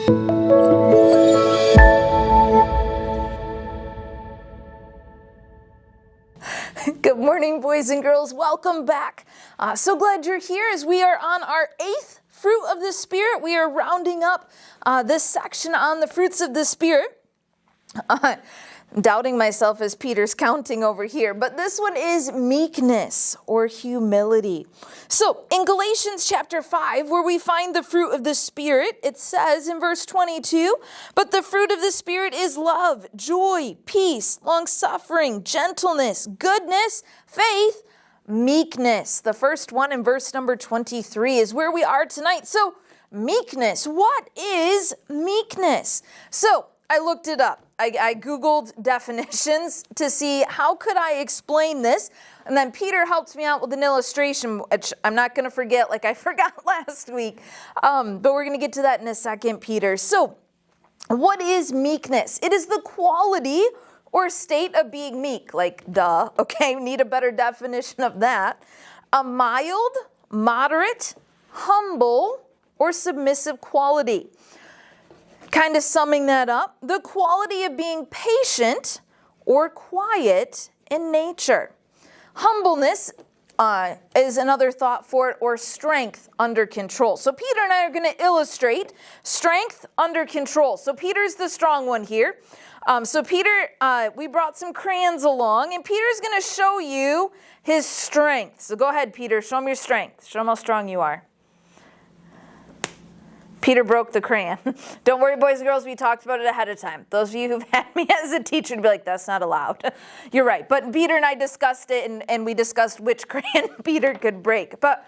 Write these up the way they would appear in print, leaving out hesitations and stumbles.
Good morning, boys and girls. Welcome back. So glad you're here as we are on our 8th fruit of the Spirit. We are rounding up this section on the fruits of the Spirit. Doubting myself as Peter's counting over here, but this one is meekness or humility. So in Galatians chapter 5, where we find the fruit of the Spirit, it says in verse 22, but the fruit of the Spirit is love, joy, peace, long-suffering, gentleness, goodness, faith, meekness. The first one in verse number 23 is where we are tonight. So meekness, what is meekness? So I looked it up. I Googled definitions to see how could I explain this. And then Peter helped me out with an illustration, which I'm not going to forget like I forgot last week. But we're going to get to that in a second, Peter. So what is meekness? It is the quality or state of being meek. Like, duh, okay, we need a better definition of that. A mild, moderate, humble, or submissive quality. Kind of summing that up, the quality of being patient or quiet in nature. Humbleness is another thought for it, or strength under control. So Peter and I are going to illustrate strength under control. So Peter's the strong one here. So Peter, we brought some crayons along, and Peter's going to show you his strength. So go ahead, Peter, show him your strength. Show him how strong you are. Peter broke the crayon. Don't worry, boys and girls, we talked about it ahead of time. Those of you who've had me as a teacher would be like, that's not allowed. You're right. But Peter and I discussed it, and we discussed which crayon Peter could break. But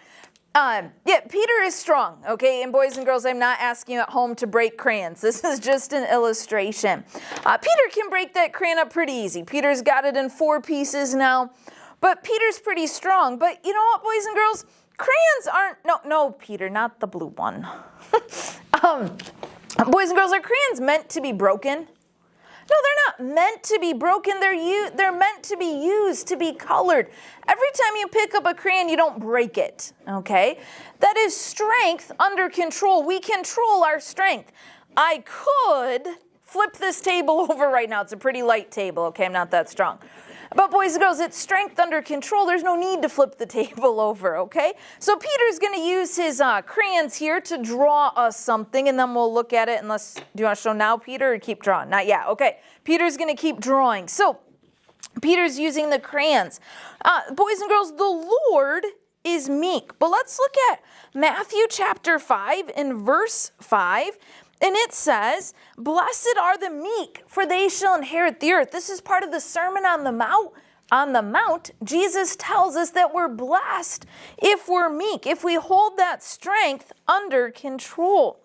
yeah, Peter is strong, okay? And boys and girls, I'm not asking you at home to break crayons. This is just an illustration. Peter can break that crayon up pretty easy. Peter's got it in 4 pieces now. But Peter's pretty strong. But you know what, boys and girls? Crayons aren't, no, Peter, not the blue one. Boys and girls, are crayons meant to be broken? No, they're not meant to be broken. They're meant to be used, to be colored. Every time you pick up a crayon, you don't break it, okay? That is strength under control. We control our strength. I could flip this table over right now. It's a pretty light table, okay? I'm not that strong. But boys and girls, it's strength under control. There's no need to flip the table over, okay? So Peter's going to use his crayons here to draw us something, and then we'll look at it. Do you want to show now, Peter, or keep drawing? Not yet. Okay. Peter's going to keep drawing. So Peter's using the crayons. Boys and girls, the Lord is meek. But let's look at Matthew chapter 5 and verse 5. And it says, blessed are the meek, for they shall inherit the earth. This is part of the Sermon on the Mount. Jesus tells us that we're blessed if we're meek, if we hold that strength under control.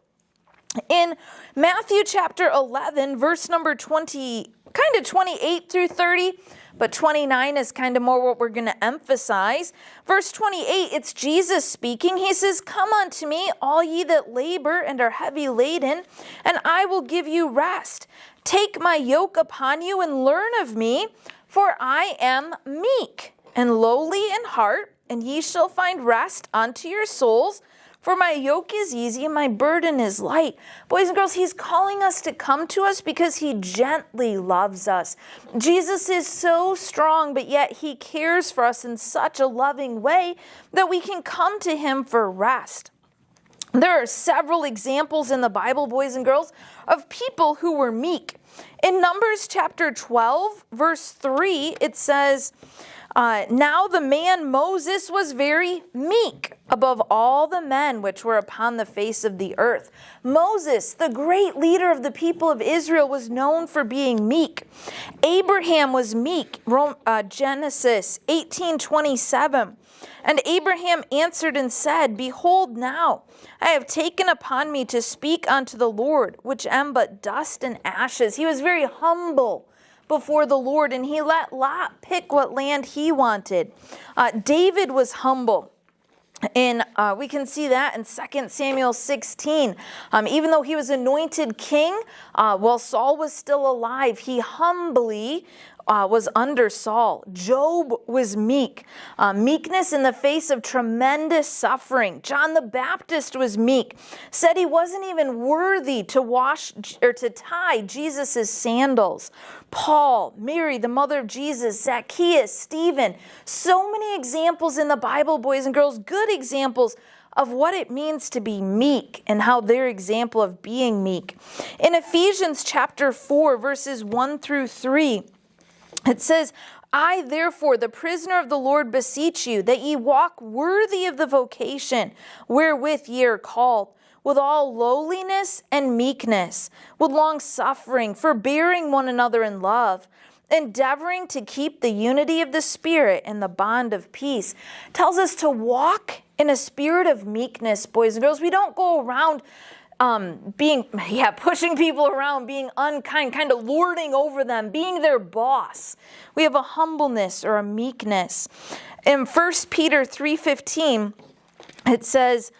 In Matthew chapter 11, verse number 20, kind of 28 through 30, but 29 is kind of more what we're going to emphasize. Verse 28, it's Jesus speaking. He says, come unto me, all ye that labor and are heavy laden, and I will give you rest. Take my yoke upon you and learn of me, for I am meek and lowly in heart, and ye shall find rest unto your souls. For my yoke is easy and my burden is light. Boys and girls, he's calling us to come to us because he gently loves us. Jesus is so strong, but yet he cares for us in such a loving way that we can come to him for rest. There are several examples in the Bible, boys and girls, of people who were meek. In Numbers chapter 12, verse 3, it says, now the man Moses was very meek above all the men which were upon the face of the earth. Moses, the great leader of the people of Israel, was known for being meek. Abraham was meek, Genesis 18:27. And Abraham answered and said, behold, now I have taken upon me to speak unto the Lord, which am but dust and ashes. He was very humble before the Lord, and he let Lot pick what land he wanted. David was humble. And we can see that in 2 Samuel 16. Even though he was anointed king, while Saul was still alive, he humbly was under Saul. Job was meek. Meekness in the face of tremendous suffering. John the Baptist was meek. Said he wasn't even worthy to wash or to tie Jesus' sandals. Paul, Mary, the mother of Jesus, Zacchaeus, Stephen. So many examples in the Bible, boys and girls, good examples of what it means to be meek and how their example of being meek. In Ephesians chapter 4, verses 1 through 3, it says, I, therefore, the prisoner of the Lord, beseech you, that ye walk worthy of the vocation wherewith ye are called, with all lowliness and meekness, with long suffering, forbearing one another in love, endeavoring to keep the unity of the Spirit and the bond of peace. It tells us to walk in a spirit of meekness, boys and girls. We don't go around pushing people around, being unkind, kind of lording over them, being their boss. We have a humbleness or a meekness. In 1 Peter 3:15, it says,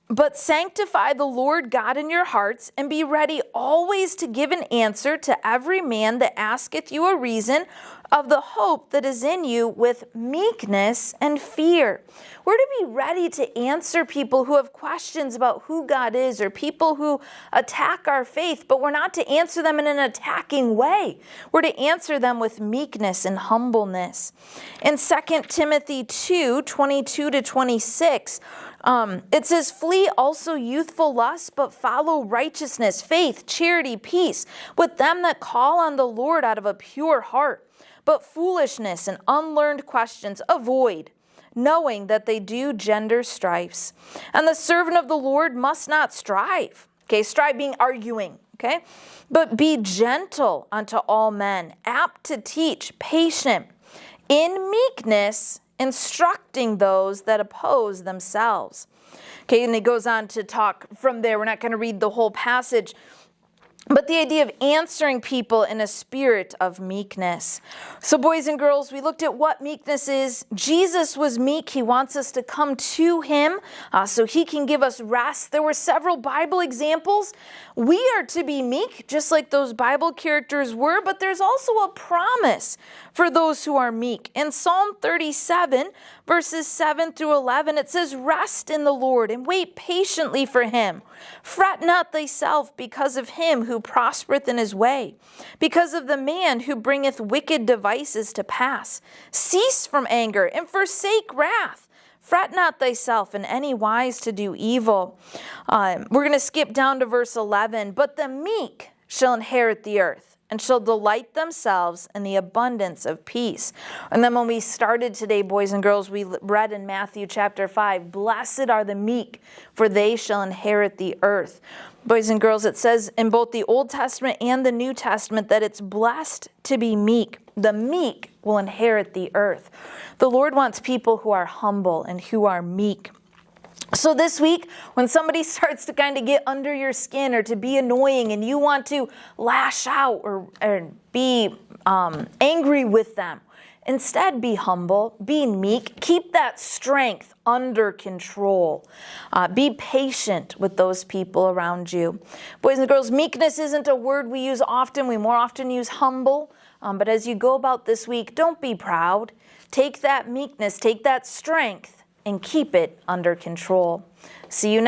but sanctify the Lord God in your hearts, and be ready always to give an answer to every man that asketh you a reason of the hope that is in you with meekness and fear. We're to be ready to answer people who have questions about who God is, or people who attack our faith, but we're not to answer them in an attacking way. We're to answer them with meekness and humbleness. In 2 Timothy 2:22-26, it says, flee also youthful lusts, but follow righteousness, faith, charity, peace, with them that call on the Lord out of a pure heart. But foolishness and unlearned questions avoid, knowing that they do gender strifes. And the servant of the Lord must not strive. Okay, strive being arguing. Okay, but be gentle unto all men, apt to teach, patient, in meekness, instructing those that oppose themselves. Okay, and he goes on to talk from there. We're not going to read the whole passage, but the idea of answering people in a spirit of meekness. So boys and girls, we looked at what meekness is. Jesus was meek. He wants us to come to him so he can give us rest. There were several Bible examples. We are to be meek, just like those Bible characters were, but there's also a promise for those who are meek. In Psalm 37, verses 7 through 11, it says, rest in the Lord and wait patiently for him. Fret not thyself because of him who prospereth in his way, because of the man who bringeth wicked devices to pass. Cease from anger and forsake wrath. Fret not thyself in any wise to do evil. We're going to skip down to verse 11. But the meek shall inherit the earth, and shall delight themselves in the abundance of peace. And then when we started today, boys and girls, we read in Matthew chapter 5, blessed are the meek, for they shall inherit the earth. Boys and girls, it says in both the Old Testament and the New Testament that it's blessed to be meek. The meek will inherit the earth. The Lord wants people who are humble and who are meek. So this week, when somebody starts to kind of get under your skin or to be annoying and you want to lash out or be angry with them, instead be humble, be meek, keep that strength under control. Be patient with those people around you. Boys and girls, meekness isn't a word we use often. We more often use humble. But as you go about this week, don't be proud. Take that meekness, take that strength, and keep it under control. See you next week.